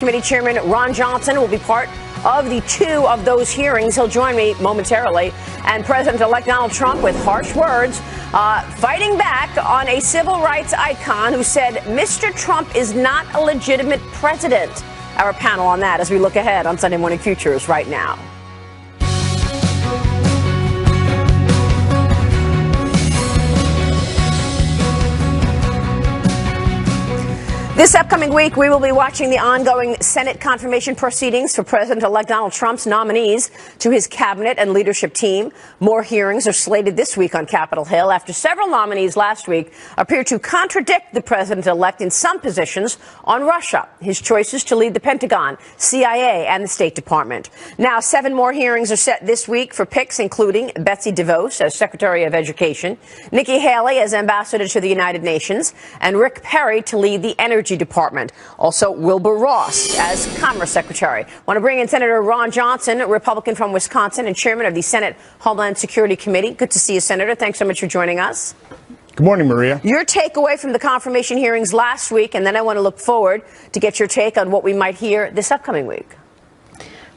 Committee Chairman Ron Johnson will be part of the two of those hearings. He'll join me momentarily. And President-elect Donald Trump, with harsh words, fighting back on a civil rights icon who said Mr. Trump is not a legitimate president. Our panel on that as we look ahead on Sunday Morning Futures right now. This upcoming week, we will be watching the ongoing Senate confirmation proceedings for President-elect Donald Trump's nominees to his cabinet and leadership team. More hearings are slated this week on Capitol Hill after several nominees last week appear to contradict the president-elect in some positions on Russia, his choices to lead the Pentagon, CIA, and the State Department. Now, 7 more hearings are set this week for picks, including Betsy DeVos as Secretary of Education, Nikki Haley as Ambassador to the United Nations, and Rick Perry to lead the Energy Department. Also, Wilbur Ross as Commerce Secretary. Want to bring in Senator Ron Johnson, a Republican from Wisconsin and chairman of the Senate Homeland Security Committee. Good to see you, Senator. Thanks so much for joining us. Good morning, Maria. Your takeaway from the confirmation hearings last week, and then I want to look forward to get your take on what we might hear this upcoming week.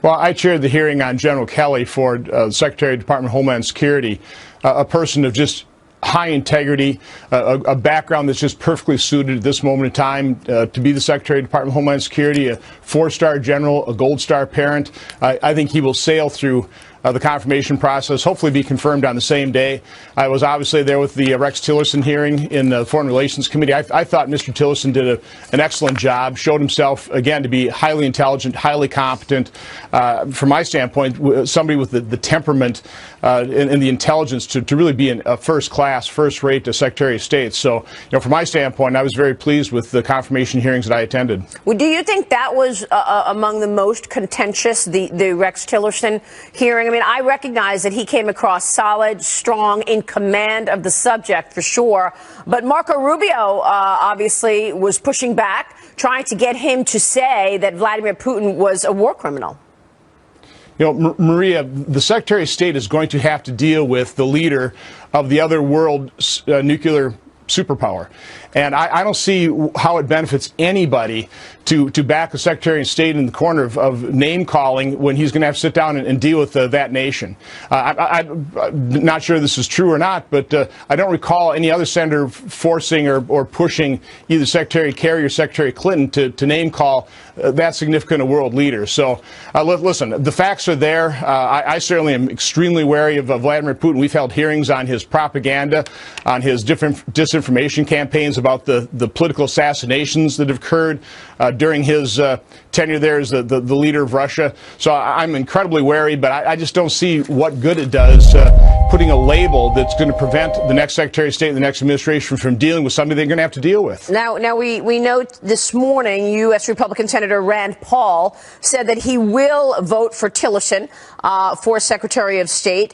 Well, I chaired the hearing on General Kelly for Secretary of Department of Homeland Security, a person of just high integrity, a background that's just perfectly suited at this moment in time to be the Secretary of Department of Homeland Security, a 4-star general, a Gold Star parent. I think he will sail through the confirmation process, hopefully be confirmed on the same day. I was obviously there with the Rex Tillerson hearing in the Foreign Relations Committee. I thought Mr. Tillerson did an excellent job, showed himself, again, to be highly intelligent, highly competent. From my standpoint, somebody with the temperament and the intelligence to really be a first-class, first-rate Secretary of State. So, from my standpoint, I was very pleased with the confirmation hearings that I attended. Well, do you think that was among the most contentious, the Rex Tillerson hearing? I mean, I recognize that he came across solid, strong, in command of the subject for sure. But Marco Rubio obviously was pushing back, trying to get him to say that Vladimir Putin was a war criminal. Maria, the Secretary of State is going to have to deal with the leader of the other world nuclear superpower. And I don't see how it benefits anybody to back the Secretary of State in the corner of name-calling when he's going to have to sit down and deal with that nation. I'm not sure this is true or not, but I don't recall any other senator forcing or pushing either Secretary Kerry or Secretary Clinton to name-call that significant a world leader. So, listen, the facts are there. I certainly am extremely wary of Vladimir Putin. We've held hearings on his propaganda, on his disinformation campaigns about the political assassinations that have occurred during his tenure there as the leader of Russia. So I'm incredibly wary, but I just don't see what good it does putting a label that's going to prevent the next Secretary of State and the next administration from dealing with something they're going to have to deal with. Now we note this morning U.S. Republican Senator Rand Paul said that he will vote for Tillerson for Secretary of State.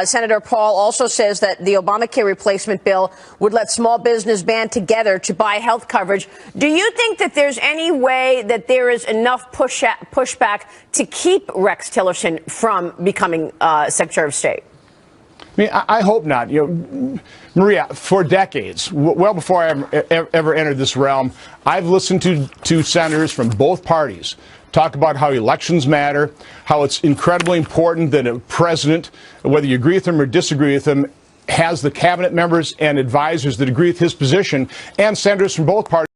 Senator Paul also says that the Obamacare replacement bill would let small business band together to buy health coverage. Do you think that there's any way that there is enough pushback to keep Rex Tillerson from becoming Secretary of State? I mean, I hope not. Maria, for decades, well before I ever entered this realm, I've listened to senators from both parties talk about how elections matter, how it's incredibly important that a president, whether you agree with him or disagree with him, has the cabinet members and advisors that agree with his position, and senators from both parties